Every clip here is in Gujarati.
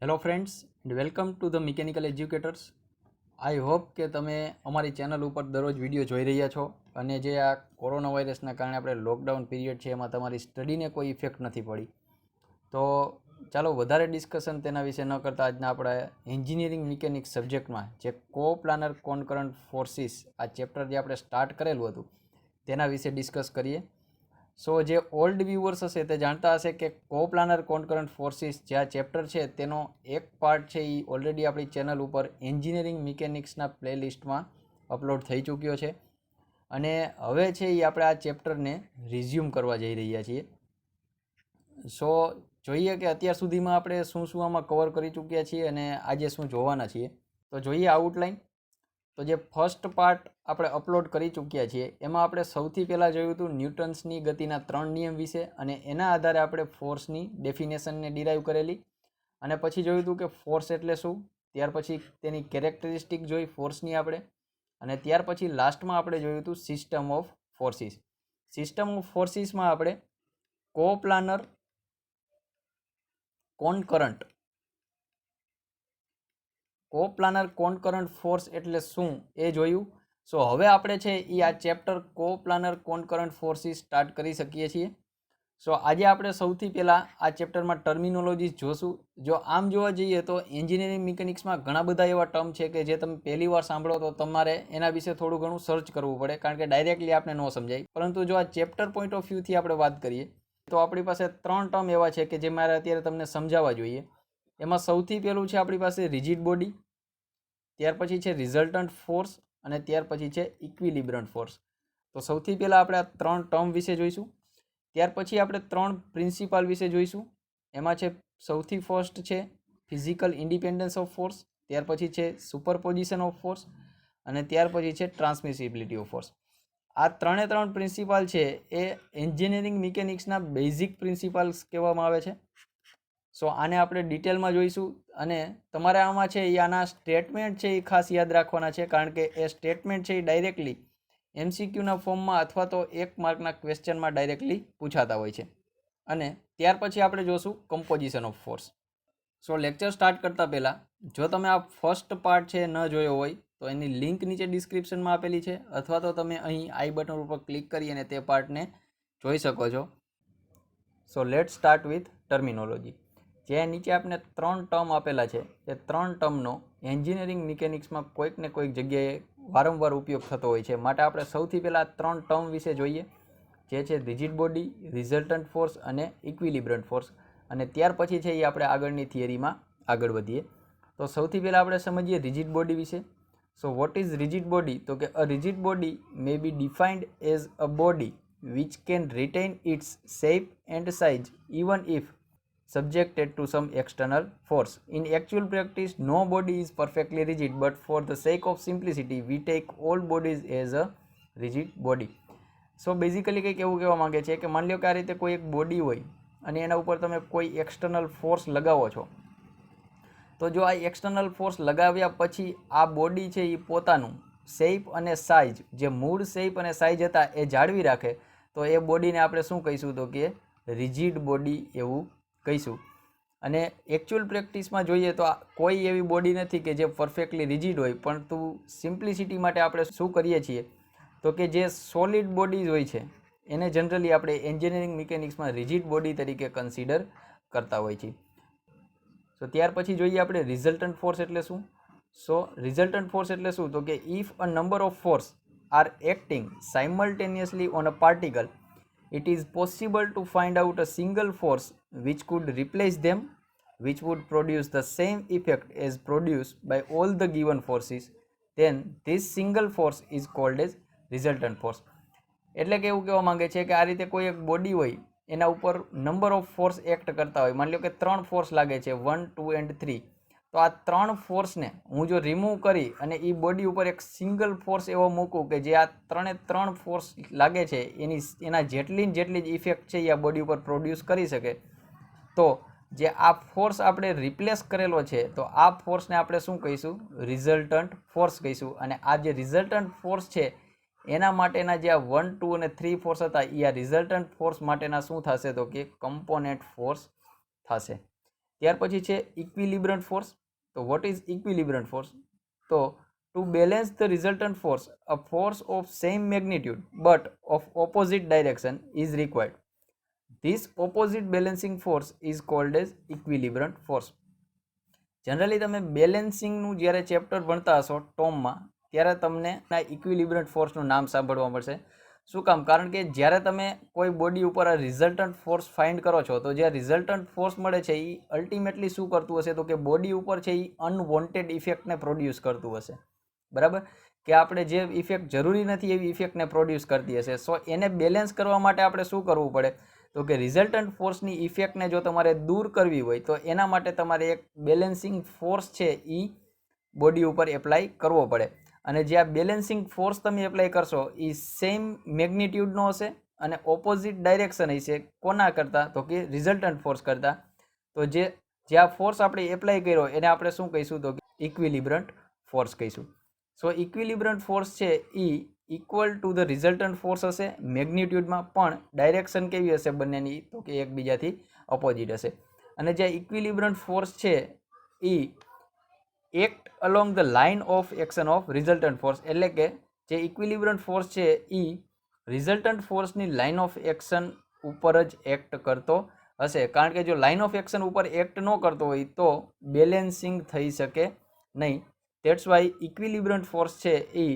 Hello friends and welcome to the mechanical educators. I hope કે તમે અમારી ચેનલ ઉપર દરરોજ વિડીયો જોઈ રહ્યા છો અને જે આ કોરોના વાયરસના કારણે આપણે લોકડાઉન પીરિયડ છે એમાં તમારી સ્ટડીને કોઈ ઇફેક્ટ નથી પડી. તો ચાલો વધારે ડિસ્કશન તેના વિશે ન કરતાં આજના આપણા એન્જિનિયરિંગ મિકેનિક્સ સબ્જેક્ટમાં જે કો પ્લાનર કોનકરન્ટ ફોર્સિસ આ ચેપ્ટર જે આપણે સ્ટાર્ટ કરેલું હતું તેના વિશે ડિસ્કસ કરીએ. સો જે ઓલ્ડ વ્યુઅર્સ હશે તે જાણતા હશે કે કો પ્લાનર કોનકરન્ટ ફોર્સિસ જે આ ચેપ્ટર છે તેનો એક પાર્ટ છે એ ઓલરેડી આપણી ચેનલ ઉપર એન્જિનિયરિંગ મિકેનિક્સના પ્લેલિસ્ટમાં અપલોડ થઈ ચૂક્યો છે અને હવે છે એ આપણે આ ચેપ્ટરને રિઝ્યુમ કરવા જઈ રહ્યા છીએ. સો જોઈએ કે અત્યાર સુધીમાં આપણે શું શું આમાં કવર કરી ચૂક્યા છીએ અને આજે શું જોવાના છીએ. તો જોઈએ આઉટલાઈન. તો જે ફર્સ્ટ પાર્ટ આપણે અપલોડ કરી ચૂક્યા છીએ એમાં આપણે સૌથી પહેલાં જોયું હતું ન્યૂટન્સની ગતિના 3 નિયમ વિશે અને એના આધારે આપણે ફોર્સની ડેફિનેશનને ડિરાઈવ કરેલી અને પછી જોયું હતું કે ફોર્સ એટલે શું, ત્યાર પછી તેની કેરેક્ટરિસ્ટિક જોઈ ફોર્સની આપણે અને ત્યાર પછી લાસ્ટમાં આપણે જોયું હતું system of forces. System of ફોર્સિસમાં આપણે કો પ્લાનર કોનકરન્ટ ફોર્સ એટલે શું એ જોયું. સો હવે આપણે છે એ આ ચેપ્ટર કો પ્લાનર કોનકરન્ટ ફોર્સિસ સ્ટાર્ટ કરી શકીએ છીએ. સો આજે આપણે સૌથી પહેલાં આ ચેપ્ટરમાં ટર્મિનોલોજીસ જોશું. જો આમ જોવા જઈએ તો એન્જિનિયરિંગ મિકેનિક્સમાં ઘણા બધા એવા ટર્મ છે કે જે તમે પહેલી વાર સાંભળો તો તમારે એના વિશે થોડું ઘણું સર્ચ કરવું પડે કારણ કે ડાયરેક્ટલી આપણે ન સમજાય. પરંતુ જો આ ચેપ્ટર પોઈન્ટ ઓફ વ્યૂથી આપણે વાત કરીએ તો આપણી પાસે 3 ટર્મ એવા છે કે જે મારે અત્યારે તમને સમજાવવા જોઈએ. એમાં સૌથી પહેલું છે આપણી પાસે રિજિડ બોડી, ત્યાર પછી છે રિઝલ્ટન્ટ ફોર્સ અને ત્યાર પછી છે ઇક્વિલિબ્રન્ટ ફોર્સ. તો સૌથી પહેલાં આપણે આ 3 ટર્મ વિશે જોઈશું. ત્યાર પછી આપણે 3 પ્રિન્સિપાલ વિશે જોઈશું. એમાં છે સૌથી ફર્સ્ટ છે ફિઝિકલ ઇન્ડિપેન્ડન્સ ઓફ ફોર્સ, ત્યાર પછી છે સુપરપોઝિશન ઓફ ફોર્સ અને ત્યાર પછી છે ટ્રાન્સમિસિબિલિટી ઓફ ફોર્સ. આ 3 પ્રિન્સિપાલ છે એ એન્જિનિયરિંગ મિકેનિક્સના બેઝિક પ્રિન્સિપાલ્સ કહેવામાં આવે છે. સો આને આપણે ડિટેલમાં જોઈશું અને તમારે આમાં છે એ આના સ્ટેટમેન્ટ છે એ ખાસ યાદ રાખવાના છે કારણ કે એ સ્ટેટમેન્ટ છે એ ડાયરેક્ટલી MCQના ફોર્મમાં અથવા તો 1 માર્કના ક્વેશ્ચનમાં ડાયરેક્ટલી પૂછાતા હોય છે. અને ત્યાર પછી આપણે જોશું composition of force. So lecture start કરતાં પહેલાં જો તમે આ ફર્સ્ટ પાર્ટ છે ન જોયો હોય તો એની લિંક નીચે ડિસ્ક્રિપ્શનમાં આપેલી છે અથવા તો તમે અહીં આઈ બટન ઉપર ક્લિક કરી અને તે પાર્ટને જોઈ શકો છો. So let start with terminology. જે નીચે આપણે 3 ટર્મ આપેલા છે એ 3 ટર્મનો એન્જિનિયરિંગ મિકેનિક્સમાં કોઈક ને કોઈક જગ્યાએ વારંવાર ઉપયોગ થતો હોય છે. માટે આપણે સૌથી પહેલાં 3 ટર્મ વિશે જોઈએ જે છે રિજિડ બોડી, રિઝલ્ટન્ટ ફોર્સ અને ઇક્વિલિબ્રન્ટ ફોર્સ અને ત્યાર પછી છે એ આપણે આગળની થિયરીમાં આગળ વધીએ. તો સૌથી પહેલાં આપણે સમજીએ રિજિડ બોડી વિશે. So what is rigid body? તો કે a rigid body may be defined as a body which can retain its shape and size even if subjected to some external force. In actual practice, no body is perfectly rigid, but for the sake of simplicity, we take all bodies as a rigid body. So basically કંઈક એવું કહેવા માંગે છે કે માની લો કે આ રીતે કોઈ એક બોડી હોય અને એના ઉપર તમે કોઈ એક્સટર્નલ ફોર્સ લગાવો છો, તો જો આ એક્સટર્નલ ફોર્સ લગાવ્યા પછી આ બોડી છે એ પોતાનું શેપ અને સાઇઝ, જે મૂળ શેપ અને સાઇઝ હતા એ જાળવી રાખે તો એ બોડીને આપણે શું કહીશું? તો કે રિજિડ બોડી એવું કહીશું. અને એકચ્યુઅલ પ્રેક્ટિસમાં જોઈએ તો કોઈ એવી બોડી નથી કે જે પરફેક્ટલી રિજિડ હોય, પરંતુ સિમ્પ્લિસિટી માટે આપણે શું કરીએ છીએ તો કે જે સોલિડ બોડીઝ હોય છે એને જનરલી આપણે એન્જિનિયરિંગ મિકેનિક્સમાં રિજિડ બોડી તરીકે કન્સિડર કરતા હોય છે. સો ત્યાર પછી જોઈએ આપણે રિઝલ્ટન્ટ ફોર્સ એટલે શું. સો રિઝલ્ટન્ટ ફોર્સ એટલે શું? તો કે if a number of force are acting simultaneously on a particle, it is possible to find out a single force which could replace them, which would produce the same effect as produced by all the given forces, then this single force is called as resultant force. એટલે કે એવું કહેવા માંગે છે કે આ રીતે કોઈ એક બોડી હોય એના ઉપર નંબર ઓફ ફોર્સ એક્ટ કરતા હોય, માની લો કે 3 ફોર્સ લાગે છે 1, 2 and 3, તો આ 3 ફોર્સને હું જો રિમૂવ કરી અને એ બોડી ઉપર એક સિંગલ ફોર્સ એવો મૂકું કે જે આ 3 ફોર્સ લાગે છે એના જેટલી જ ઇફેક્ટ છે એ આ બોડી ઉપર પ્રોડ્યુસ કરી શકે, તો જે આ ફોર્સ આપણે રિપ્લેસ કરેલો છે તો આ ફોર્સને આપણે શું કહીશું? રિઝલ્ટન્ટ ફોર્સ કહીશું. અને આ જે રિઝલ્ટન્ટ ફોર્સ છે એના માટેના જે આ 1, 2 અને 3 ફોર્સ હતા એ આ રિઝલ્ટન્ટ ફોર્સ માટેના શું થશે? તો કે કમ્પોનેન્ટ ફોર્સ થશે. ત્યાર પછી છે ઇક્વિલિબ્રન્ટ ફોર્સ. તો વોટ ઇઝ ઇક્વિલિબ્રન્ટ ફોર્સ? તો to balance the resultant force, a force of same magnitude but of opposite direction is required. This opposite balancing force is called as equilibrant force. Generally તમે બેલેન્સિંગનું જ્યારે ચેપ્ટર ભણતા હશો ટોમમાં, ત્યારે તમને ઇક્વિલિબ્રન્ટ ફોર્સનું નામ સાંભળવા મળશે. શું કામ? કારણ કે જ્યારે તમે કોઈ બોડી ઉપર આ રિઝલ્ટન્ટ ફોર્સ ફાઇન્ડ કરો છો, તો જે રિઝલ્ટન્ટ ફોર્સ મળે છે એ અલ્ટિમેટલી શું કરતું હશે? તો કે બોડી ઉપર છે એ અનવોન્ટેડ ઇફેક્ટને પ્રોડ્યુસ કરતું હશે. બરાબર? કે આપણે જે ઇફેક્ટ જરૂરી નથી એવી ઇફેક્ટને પ્રોડ્યુસ કરતી હશે. સો એને બેલેન્સ કરવા માટે આપણે શું કરવું પડે? તો કે રિઝલ્ટન્ટ ફોર્સની ઇફેક્ટને જો તમારે દૂર કરવી હોય તો એના માટે તમારે એક બેલેન્સિંગ ફોર્સ છે એ બોડી ઉપર એપ્લાય કરવો પડે. અને જે આ બેલેન્સિંગ ફોર્સ તમે એપ્લાય કરશો એ સેમ મેગ્નિટ્યુડનો હશે અને ઓપોઝિટ ડાયરેક્શન હશે. કોના કરતાં? તો કે રિઝલ્ટન્ટ ફોર્સ કરતાં. તો જે આ ફોર્સ આપણે એપ્લાય કર્યો એને આપણે શું કહીશું? તો કે ઇક્વિલિબ્રન્ટ ફોર્સ કહીશું. સો ઇક્વિલિબ્રન્ટ ફોર્સ છે એ equal to the resultant force હશે મેગ્નિટ્યુડમાં, પણ ડાયરેક્શન કેવી હશે બંનેની? તો કે એકબીજાથી અપોઝિટ હશે. અને જે ઇક્વિલિબ્રન્ટ ફોર્સ છે એ act along the line of action of resultant force, એટલે કે જે ઇક્વિલિબ્રન્ટ ફોર્સ છે એ રિઝલ્ટન્ટ ફોર્સની લાઇન ઓફ એક્શન ઉપર જ એક્ટ કરતો હશે. કારણ કે જો લાઇન ઓફ એક્શન ઉપર એક્ટ ન કરતો હોય તો બેલેન્સિંગ થઈ શકે નહીં. ધેટ્સ વાય ઇક્વિલિબ્રન્ટ ફોર્સ છે એ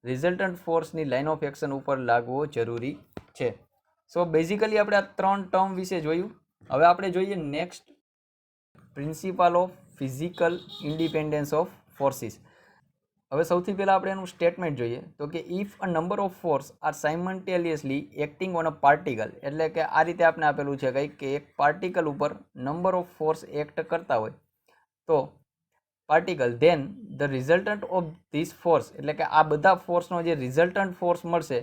રિઝલ્ટન્ટ ફોર્સની લાઇન ઓફ એક્શન ઉપર લાગવો જરૂરી છે. સો બેઝિકલી આપણે આ 3 ટર્મ વિશે જોયું. હવે આપણે જોઈએ next principle of physical independence of forces. હવે સૌથી પહેલાં આપણે એનું સ્ટેટમેન્ટ જોઈએ. તો કે if a number of force are simultaneously acting on a particle, એટલે કે આ રીતે આપણે આપેલું છે કંઈક કે એક પાર્ટિકલ ઉપર નંબર ઓફ ફોર્સ એક્ટ કરતા હોય તો particle, then the resultant of this force, એટલે કે આ બધા ફોર્સનો જે રિઝલ્ટન્ટ ફોર્સ મળશે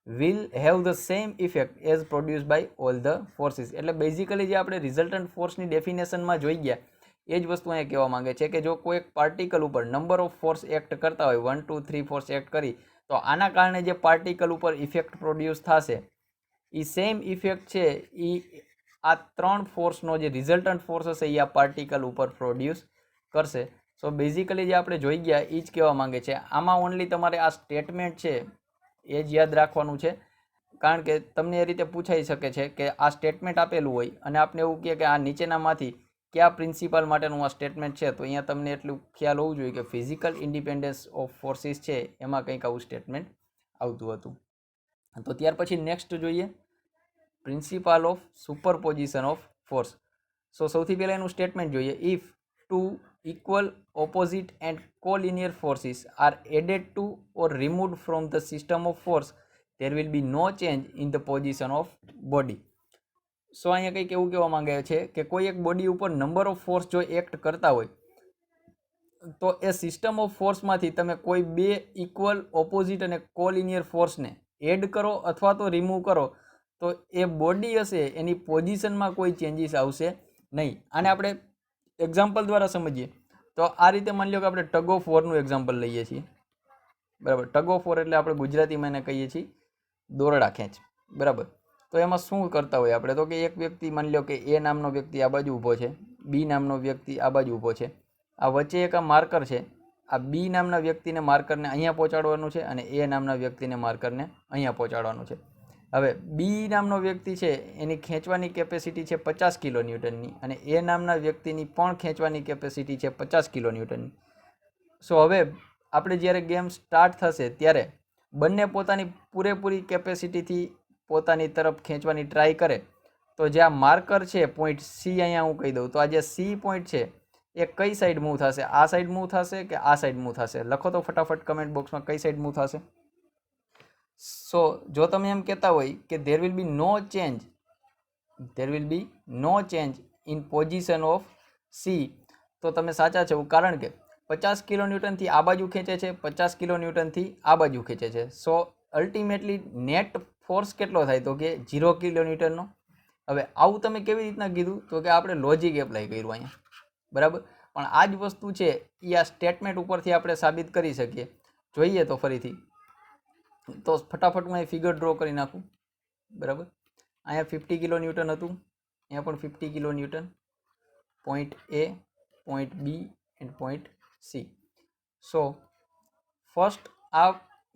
will have the same effect as produce by all the forces. એટલે બેઝિકલી જે આપણે રિઝલ્ટન્ટ ફોર્સની ડેફિનેશનમાં જોઈ ગયા એ જ વસ્તુ અહીંયા કહેવા માંગે છે કે જો કોઈ એક પાર્ટિકલ ઉપર નંબર ઓફ ફોર્સ એક્ટ કરતા હોય, 1 2 3 ફોર્સ એક્ટ કરી, તો આના કારણે જે પાર્ટિકલ ઉપર ઇફેક્ટ પ્રોડ્યુસ થશે એ સેમ ઇફેક્ટ છે એ આ 3 ફોર્સનો જે રિઝલ્ટન્ટ ફોર્સ હશે એ આ પાર્ટિકલ ઉપર પ્રોડ્યુસ કરશે. સો બેઝિકલી જે આપણે જોઈ ગયા એ જ કહેવા માંગે છે. આમાં ઓનલી તમારે આ સ્ટેટમેન્ટ છે એ જ યાદ રાખવાનું છે. કારણ કે તમને એ રીતે પૂછાઈ શકે છે કે આ સ્ટેટમેન્ટ આપેલું હોય અને આપણે એવું કહે કે આ નીચેનામાંથી કયા પ્રિન્સિપલ માટેનું આ સ્ટેટમેન્ટ છે, તો અહીંયા તમને એટલું ખ્યાલ હોવું જોઈએ કે ફિઝિકલ ઇન્ડિપેન્ડન્સ ઓફ ફોર્સિસ છે એમાં કંઈક આવું સ્ટેટમેન્ટ આવતું હતું. તો ત્યાર પછી નેક્સ્ટ જોઈએ principle of superposition of force. So સૌથી પહેલાં એનું સ્ટેટમેન્ટ જોઈએ. If two equal opposite and collinear forces are added to or removed from the system of force, there will be no change in the position of body. સો અહીંયા કંઈક એવું કહેવા માંગે છે કે કોઈ એક બોડી ઉપર નંબર ઓફ ફોર્સ જો એક્ટ કરતા હોય તો એ સિસ્ટમ ઓફ ફોર્સમાંથી તમે કોઈ બે ઇક્વલ, ઓપોઝિટ અને કોલિનિયર ફોર્સને એડ કરો અથવા તો રિમૂવ કરો તો એ બોડી હશે એની પોઝિશનમાં કોઈ ચેન્જીસ આવશે નહીં. આને આપણે એક્ઝામ્પલ દ્વારા સમજીએ તો આ રીતે માની લો કે આપણે ટગ ઓફ વોરનું એક્ઝામ્પલ લઈએ છીએ. બરાબર? ટગ ઓફ વોર એટલે આપણે ગુજરાતીમાં એને કહીએ છીએ દોરડા ખેંચ. બરાબર? તો એમાં શું કરતા હોય આપણે? તો કે એક વ્યક્તિ માની લો કે એ નામનો વ્યક્તિ આ બાજુ ઊભો છે, બી નામનો વ્યક્તિ આ બાજુ ઊભો છે, આ વચ્ચે એક આ માર્કર છે. આ બી નામના વ્યક્તિને માર્કરને અહીંયા પહોંચાડવાનું છે અને એ નામના વ્યક્તિને માર્કરને અહીંયા પહોંચાડવાનું છે. હવે બી નામનો વ્યક્તિ છે એની ખેંચવાની કેપેસિટી છે 50 કિલો ન્યૂટનની અને એ નામના વ્યક્તિની પણ ખેંચવાની કેપેસિટી છે 50 કિલો ન્યૂટનની. સો હવે આપણે જ્યારે ગેમ સ્ટાર્ટ થશે ત્યારે બંને પોતાની પૂરેપૂરી કેપેસિટીથી પોતાની તરફ ખેંચવાની ટ્રાય કરે તો જે આ માર્કર છે પોઈન્ટ સી, અહીંયા હું કહી દઉં તો આ જે સી પોઈન્ટ છે એ કઈ સાઈડ મૂવ થશે? આ સાઈડ મૂવ થશે કે આ સાઈડ મૂવ થશે? લખો તો ફટાફટ કમેન્ટ બોક્સમાં કઈ સાઈડ મૂવ થશે. સો જો તમે એમ કહેતા હોય કે there will be no change in position of C, તો તમે સાચા છો. કારણ કે 50 કિલો ન્યૂટનથી આ બાજુ ખેંચે છે, 50 કિલો ન્યૂટનથી આ બાજુ ખેંચે છે. સો અલ્ટિમેટલી નેટ ફોર્સ કેટલો થાય? તો કે 0 કિલો ન્યૂટનનો. હવે આવું તમે કેવી રીતના કીધું? તો કે આપણે લોજિક એપ્લાય કર્યું અહીંયા. બરાબર? પણ આ જ વસ્તુ છે એ આ સ્ટેટમેન્ટ ઉપરથી આપણે સાબિત કરી શકીએ. જોઈએ તો ફરીથી તો ફટાફટ હું અહીં ફિગર ડ્રો કરી નાખું. બરાબર? અહીંયા 50 કિલો ન્યૂટન હતું, અહીંયા પણ 50 kilo newton. point A, point B and point C. So first આ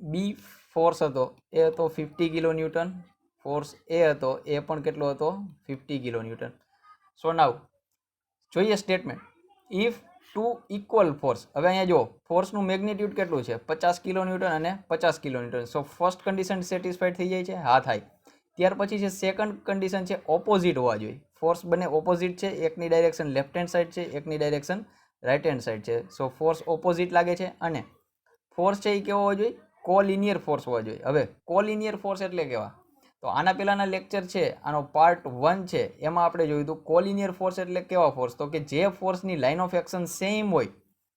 બી ફોર્સ હતો એ હતો 50 કિલો ન્યૂટન, ફોર્સ એ હતો એ પણ કેટલો હતો 50 કિલો ન્યૂટન. સો નાવ જોઈએ statement. If two equal force, હવે અહીંયા જો ફોર્સનું મેગ્નિટ્યુડ કેટલું છે 50 કિલો ન્યૂટન અને 50 kilo newton. So first condition satisfied થઈ જાય છે, હા થાય. ત્યાર પછી છે સેકન્ડ કન્ડિશન છે ઓપોઝિટ હોવા જોઈએ. ફોર્સ બંને ઓપોઝિટ છે, એકની ડાયરેક્શન લેફ્ટ હેન્ડ સાઈડ છે, એકની ડાયરેક્શન રાઈટ હેન્ડ સાઈડ છે. સો ફોર્સ ઓપોઝિટ લાગે છે અને ફોર્સ છે એ કેવો હોવો જોઈએ, કોલિનિયર ફોર્સ હોવા જોઈએ. હવે કોલિનિયર ફોર્સ એટલે કેવા, તો આના પહેલાના લેક્ચર છે, આનો પાર્ટ 1 છે, એમાં આપણે જોયું હતું કોલિનિયર ફોર્સ એટલે કેવા ફોર્સ, તો કે જે ફોર્સની લાઇન ઓફ એક્શન સેમ હોય,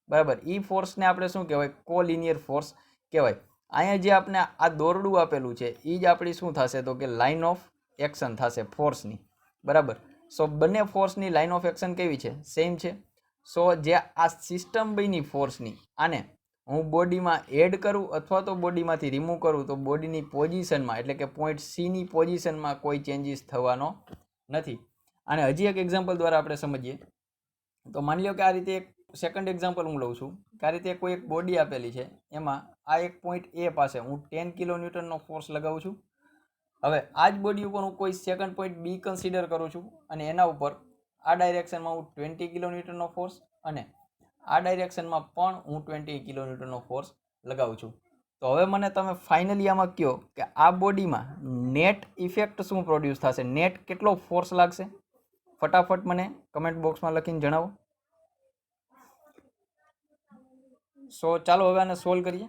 બરાબર, એ ફોર્સને આપણે શું કહેવાય, કોલિનિયર ફોર્સ કહેવાય. અહીંયા જે આપણે આ દોરડું આપેલું છે એ જ આપણી શું થશે, તો કે લાઇન ઓફ એક્શન થશે ફોર્સની, બરાબર. સો બંને ફોર્સની લાઇન ઓફ એક્શન કેવી છે, સેમ છે. સો જે આ સિસ્ટમ બની ફોર્સની, આને હું બોડીમાં એડ કરું અથવા તો બોડીમાંથી રિમૂવ કરું તો બોડીની પોઝિશનમાં એટલે કે પોઈન્ટ સીની પોઝિશનમાં કોઈ ચેન્જીસ થવાનો નથી. અને હજી એક એક્ઝામ્પલ દ્વારા આપણે સમજીએ તો માની લો કે આ રીતે એક સેકન્ડ એક્ઝામ્પલ હું લઉં છું કે આ રીતે કોઈ એક બોડી આપેલી છે, એમાં આ એક પોઈન્ટ એ પાસે હું 10 કિલો ન્યૂટનનો ફોર્સ લગાવું છું. હવે આ જ બોડી ઉપર હું કોઈ સેકન્ડ પોઈન્ટ બી કન્સિડર કરું છું અને એના ઉપર આ ડાયરેક્શનમાં હું 20 કિલો ન્યૂટનનો ફોર્સ અને આ ડાયરેક્શનમાં પણ હું 20 કિલો ન્યૂટનનો ફોર્સ લગાવું છું. તો હવે મને તમે ફાઇનલી આમાં કહો કે આ બોડીમાં નેટ ઇફેક્ટ શું પ્રોડ્યુસ થશે, નેટ કેટલો ફોર્સ લાગશે, ફટાફટ મને કમેન્ટ બોક્સમાં લખીને જણાવો. સો ચાલો હવે આને સોલ્વ કરીએ.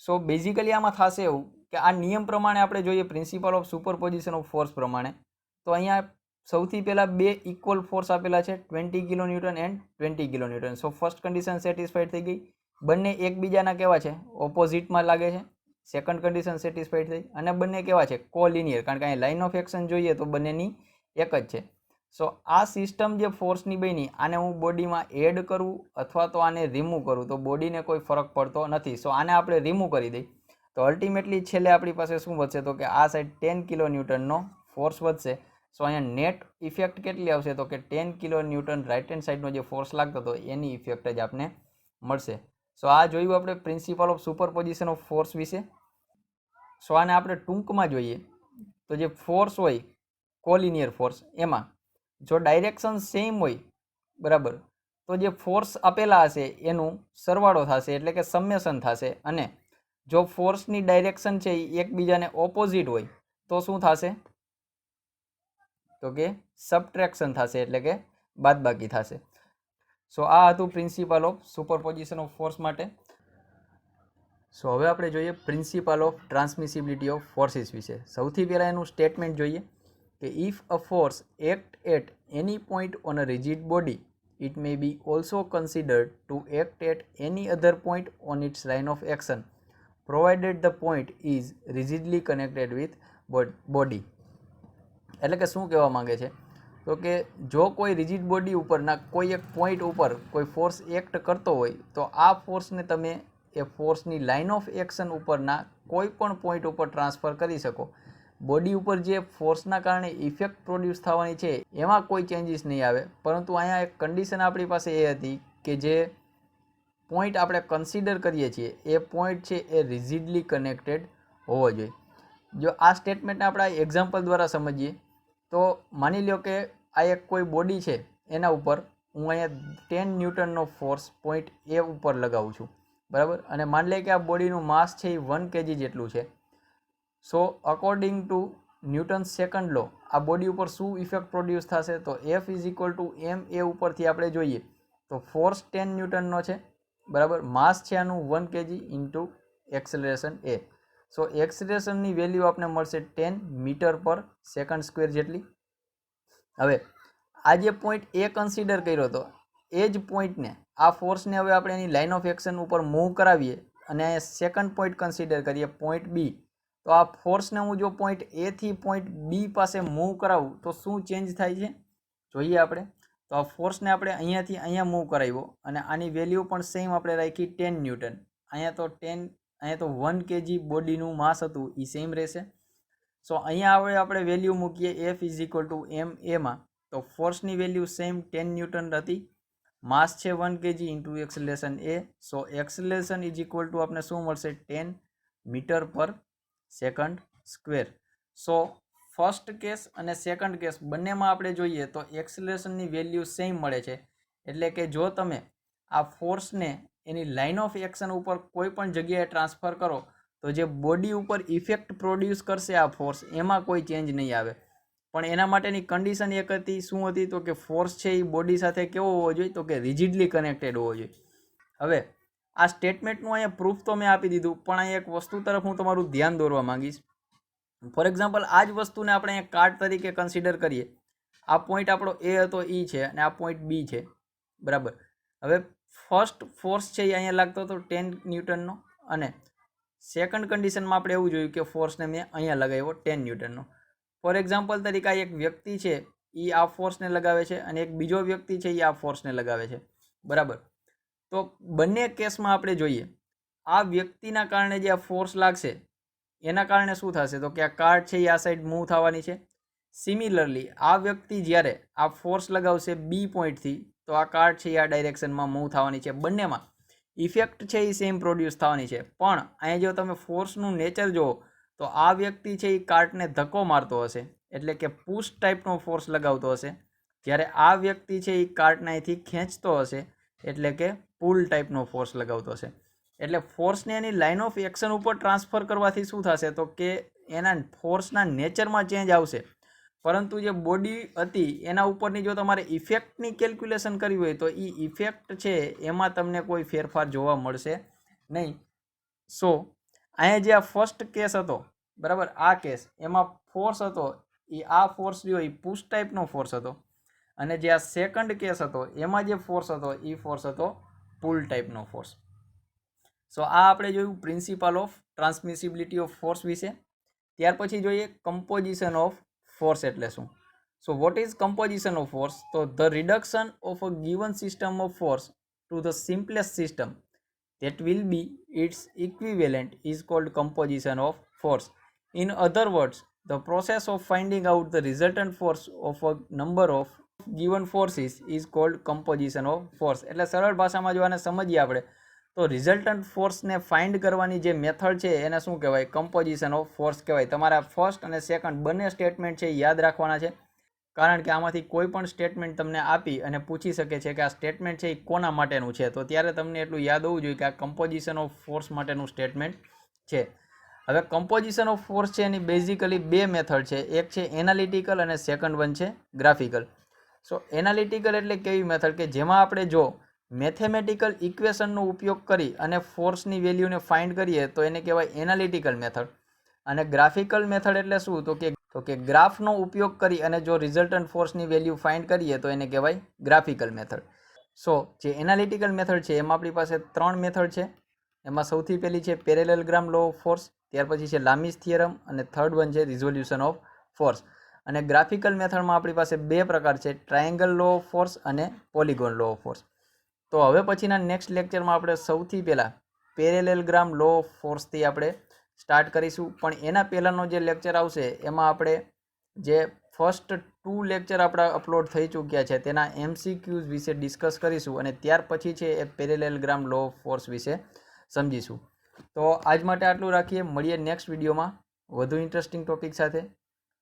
સો બેઝિકલી આમાં થશે એવું કે આ નિયમ પ્રમાણે આપણે જોઈએ, principle of superposition of force પ્રમાણે, તો અહીંયા સૌથી પહેલાં બે ઇક્વલ ફોર્સ આપેલા છે 20 kilo newton and 20 kilo newton. So first condition satisfied થઈ ગઈ, બંને એકબીજાના કેવા છે, ઓપોઝિટમાં લાગે છે. સેકન્ડ કન્ડિશન સેટિસ્ફાઈડ થઈ અને બંને કેવા છે, કોલિનિયર, કારણ કે અહીં લાઇન ઓફ એક્શન જોઈએ તો બંનેની એક જ છે. સો આ સિસ્ટમ જે ફોર્સની બની, આને હું બોડીમાં એડ કરું અથવા તો આને રિમૂવ કરું તો બોડીને કોઈ ફરક પડતો નથી. સો આને આપણે રિમૂવ કરી દઈ તો અલ્ટિમેટલી છેલ્લે આપણી પાસે શું વધશે, તો કે આ સાઈડ 10 કિલો ન્યૂટનનો ફોર્સ વધશે. સો અહીંયા નેટ ઇફેક્ટ કેટલી આવશે, તો કે 10 કિલો ન્યૂટન રાઇટ હેન્ડ સાઈડનો જે ફોર્સ લાગતો હતો એની ઇફેક્ટ જ આપણે મળશે. સો આ જોયું આપણે principal of superposition of force વિશે. સો આને આપણે ટૂંકમાં જોઈએ તો જે ફોર્સ હોય કોલિનિયર ફોર્સ, એમાં જો ડાયરેક્શન સેમ હોય, બરાબર, તો જે ફોર્સ આપેલા હશે એનું સરવાળો થશે એટલે કે સમેશન થશે. અને જો ફોર્સની ડાયરેક્શન છે એ એકબીજાને ઓપોઝિટ હોય તો શું થશે, તો કે સબટ્રેક્શન થશે એટલે કે બાદબાકી થશે. સો આ હતું principle of superposition of force માટે. સો હવે આપણે જોઈએ principle of transmissibility of forces વિશે. સૌથી પહેલાં એનું સ્ટેટમેન્ટ જોઈએ કે if a force act at any point on a rigid body, it may be also considered to act at any other point on its line of action, provided the point is rigidly connected with body. એટલે કે શું કહેવા માંગે છે, તો કે જો કોઈ રિજિડ બોડી ઉપરના કોઈ એક પોઈન્ટ ઉપર કોઈ ફોર્સ એક્ટ કરતો હોય તો આ ફોર્સને તમે એ ફોર્સની લાઇન ઓફ એક્શન ઉપરના કોઈ પણ પોઈન્ટ ઉપર ટ્રાન્સફર કરી શકો. બોડી ઉપર જે ફોર્સના કારણે ઇફેક્ટ પ્રોડ્યુસ થવાની છે એમાં કોઈ ચેન્જીસ નહીં આવે, પરંતુ અહીંયા એક કન્ડિશન આપણી પાસે એ હતી કે જે પોઈન્ટ આપણે કન્સિડર કરીએ છીએ એ પોઈન્ટ છે એ રિજિડલી કનેક્ટેડ હોવો જોઈએ. જો આ સ્ટેટમેન્ટને આપણે એક્ઝામ્પલ દ્વારા સમજીએ તો માની લો કે આ એક કોઈ બોડી છે, એના ઉપર હું અહીંયા 10 ન્યૂટનનો ફોર્સ પોઈન્ટ એ ઉપર લગાવું છું, બરાબર, અને માની લે કે આ બોડીનું માસ છે એ 1 kg જેટલું છે. સો અકોર્ડિંગ ટુ ન્યૂટન સેકન્ડ લો આ બોડી ઉપર શું ઇફેક્ટ પ્રોડ્યુસ થશે, તો F ઇઝ ઇક્વલ ટુ એમ એ ઉપરથી આપણે જોઈએ તો ફોર્સ 10 ન્યૂટનનો છે, બરાબર, માસ છે આનું 1 kg ઇન્ટુ એક્સેલરેશન એ. સો એક્સેલરેશનની વેલ્યુ આપણે મળશે 10 મીટર પર સેકન્ડ સ્ક્વેર જેટલી. હવે આ જે પોઈન્ટ એ કન્સિડર કર્યો હતો એ જ પોઈન્ટને આ ફોર્સને હવે આપણે એની લાઇન ઓફ એક્શન ઉપર મૂવ કરાવીએ અને અહીંયા સેકન્ડ પોઈન્ટ કન્સિડર કરીએ પોઈન્ટ બી, તો આ ફોર્સને હું જો પોઈન્ટ એ થી પોઈન્ટ બી પાસે મૂવ કરાવું તો શું ચેન્જ થાય છે જોઈએ આપણે. તો આ ફોર્સને આપણે અહીંયાથી અહીંયા મૂવ કરાવ્યો અને આની વેલ્યુ પણ સેમ આપણે રાખી 10 ન્યૂટન. અહીંયા તો 1 kg બોડીનું માસ હતું એ સેમ રહેશે. સો અહીંયા હવે આપણે વેલ્યુ મૂકીએ F ઇઝ ઇક્વલ ટુ એમ એમાં, તો ફોર્સની વેલ્યુ સેમ 10 ન્યૂટન હતી, માસ છે 1 kg into acceleration A, so acceleration is equal to આપણે શું મળશે 10 મીટર પર second square. So first case અને સેકન્ડ કેસ બંનેમાં આપણે જોઈએ તો એક્સેલરેશનની વેલ્યુ સેમ મળે છે. એટલે કે જો તમે આ ફોર્સને એની લાઇન ઓફ એક્શન ઉપર કોઈ પણ જગ્યાએ ટ્રાન્સફર કરો તો જે બોડી ઉપર ઇફેક્ટ પ્રોડ્યુસ કરશે આ ફોર્સ એમાં કોઈ ચેન્જ નહીં આવે. પણ એના માટેની કન્ડિશન એક હતી, શું હતી? તો કે ફોર્સ છે એ બોડી સાથે કેવો હોવો જોઈએ? તો કે રિજિડલી કનેક્ટેડ હોવો જોઈએ. હવે આ સ્ટેટમેન્ટનું અહીંયા પ્રૂફ તો મેં આપી દીધું, પણ અહીંયા એક વસ્તુ તરફ હું તમારું ધ્યાન દોરવા માંગીશ. ફોર એક્ઝામ્પલ આ જ વસ્તુને આપણે અહીંયા કાર્ડ તરીકે કન્સિડર કરીએ. આ પોઈન્ટ આપણો એ હતો ઈ છે અને આ પોઈન્ટ બી છે, બરાબર. હવે ફર્સ્ટ ફોર્સ છે એ અહીંયા લાગતો હતો 10 ન્યૂટનનો અને સેકન્ડ કન્ડિશનમાં આપણે એવું જોયું કે ફોર્સને મેં અહીંયા લગાવ્યો 10 ન્યૂટનનો. ફોર એક્ઝામ્પલ તરીકે એક વ્યક્તિ છે એ આ ફોર્સને લગાવે છે અને એક બીજો વ્યક્તિ છે એ આ ફોર્સને લગાવે છે, બરાબર. તો બંને કેસમાં આપણે જોઈએ આ વ્યક્તિના કારણે જે આ ફોર્સ લાગશે એના કારણે શું થશે? તો કે આ કાર્ડ છે એ આ સાઈડ મૂવ થવાની છે. સિમિલરલી આ વ્યક્તિ જ્યારે આ ફોર્સ લગાવશે બી પોઈન્ટથી તો આ કાર્ડ છે એ આ ડાયરેક્શનમાં મૂવ થવાની છે. બંનેમાં ઇફેક્ટ છે એ સેમ પ્રોડ્યુસ થવાની છે. પણ અહીંયા જો તમે ફોર્સનું નેચર જુઓ તો આ વ્યક્તિ છે એ કાર્ટને ધક્કો મારતો હશે, એટલે કે પુશ ટાઈપનો ફોર્સ લગાવતો હશે, જ્યારે આ વ્યક્તિ છે એ કાર્ટને અહીંથી ખેંચતો હશે, એટલે કે પુલ ટાઈપનો ફોર્સ લગાવતો હશે. એટલે ફોર્સને એની લાઇન ઓફ એક્શન ઉપર ટ્રાન્સફર કરવાથી શું થશે? તો કે એના ફોર્સના નેચરમાં ચેન્જ આવશે, પરંતુ જે બોડી હતી એના ઉપરની જો તમારે ઇફેક્ટની કેલ્ક્યુલેશન કરવી હોય તો એ ઇફેક્ટ છે એમાં તમને કોઈ ફેરફાર જોવા મળશે નહીં. સો અહીંયા જે આ ફર્સ્ટ કેસ હતો, બરાબર, આ કેસ એમાં ફોર્સ હતો એ આ ફોર્સ રહ્યો એ પુશ ટાઈપનો ફોર્સ હતો અને જે આ સેકન્ડ કેસ હતો એમાં જે ફોર્સ હતો એ ફોર્સ હતો પુલ ટાઈપનો ફોર્સ. સો આ આપણે જોયું principle of transmissibility of force વિશે. ત્યાર પછી જોઈએ કમ્પોઝિશન ઓફ ફોર્સ એટલે શું. So what is composition of force? તો the reduction of a given system of force to the simplest system that will be its equivalent is called composition of force. In other words, the process of finding out the resultant force of a number of given forces is called composition of force. એટલે સરળ ભાષામાં જો આને સમજીએ આપણે તો રિઝલ્ટન્ટ ફોર્સને ફાઇન્ડ કરવાની જે મેથડ છે એને શું કહેવાય? કમ્પોઝિશન ઓફ ફોર્સ કહેવાય. તમારા ફર્સ્ટ અને સેકન્ડ બંને સ્ટેટમેન્ટ છે એ યાદ રાખવાના છે, કારણ કે આમાંથી કોઈ પણ સ્ટેટમેન્ટ તમને આપી અને પૂછી શકે છે કે આ સ્ટેટમેન્ટ છે એ કોના માટેનું છે, તો ત્યારે તમને એટલું યાદ હોવું જોઈએ કે આ કમ્પોઝિશન ઓફ ફોર્સ માટેનું સ્ટેટમેન્ટ છે. હવે કમ્પોઝિશન ઓફ ફોર્સ છે એની બેઝિકલી બે મેથડ છે, એક છે એનાલિટિકલ અને સેકન્ડ વન છે ગ્રાફિકલ. સો એનાલિટિકલ એટલે કેવી મેથડ કે જેમાં આપણે જો મેથેમેટિકલ ઇક્વેશનનો ઉપયોગ કરી અને ફોર્સની વેલ્યુને ફાઇન્ડ કરીએ તો એને કહેવાય એનાલિટિકલ મેથડ. અને ગ્રાફિકલ મેથડ એટલે શું? તો કે ગ્રાફનો ઉપયોગ કરી અને જો રિઝલ્ટન્ટ ફોર્સની વેલ્યુ ફાઇન્ડ કરીએ તો એને કહેવાય ગ્રાફિકલ મેથડ. સો જે એનાલિટિકલ મેથડ છે એમાં આપણી પાસે ત્રણ મેથડ છે. એમાં સૌથી પહેલી છે પેરેલેલોગ્રામ લો ઓફ ફોર્સ, ત્યાર પછી છે લામીસ થિયરમ અને થર્ડ વન છે રિઝોલ્યુશન ઓફ ફોર્સ. અને ગ્રાફિકલ મેથડમાં આપણી પાસે બે પ્રકાર છે, ટ્રાયેંગલ લો ઓફ ફોર્સ અને પોલિગોન લો ઓફ ફોર્સ. તો હવે પછીના નેક્સ્ટ લેક્ચરમાં આપણે સૌથી પહેલાં પેરેલેલોગ્રામ લો ઓફ ફોર્સથી આપણે સ્ટાર્ટ કરીશું. પણ એના પહેલાંનો જે લેક્ચર આવશે એમાં આપણે જે ફર્સ્ટ 2 લેક્ચર આપણા અપલોડ થઈ ચૂક્યા છે તેના MCQs વિશે ડિસ્કસ કરીશું અને ત્યાર પછી છે એ પેરેલેલોગ્રામ લો ઓફ ફોર્સ વિશે સમજીશું. તો આજ માટે આટલું રાખીએ, મળીએ નેક્સ્ટ વિડીયોમાં વધુ ઇન્ટરેસ્ટિંગ ટોપિક સાથે.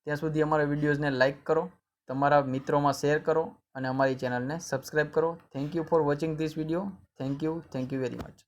ત્યાં સુધી અમારા વિડીયોઝને લાઇક કરો, તમારા મિત્રોમાં શેર કરો અને અમારી ચેનલને સબસ્ક્રાઈબ કરો. Thank you for watching this video. Thank you very much.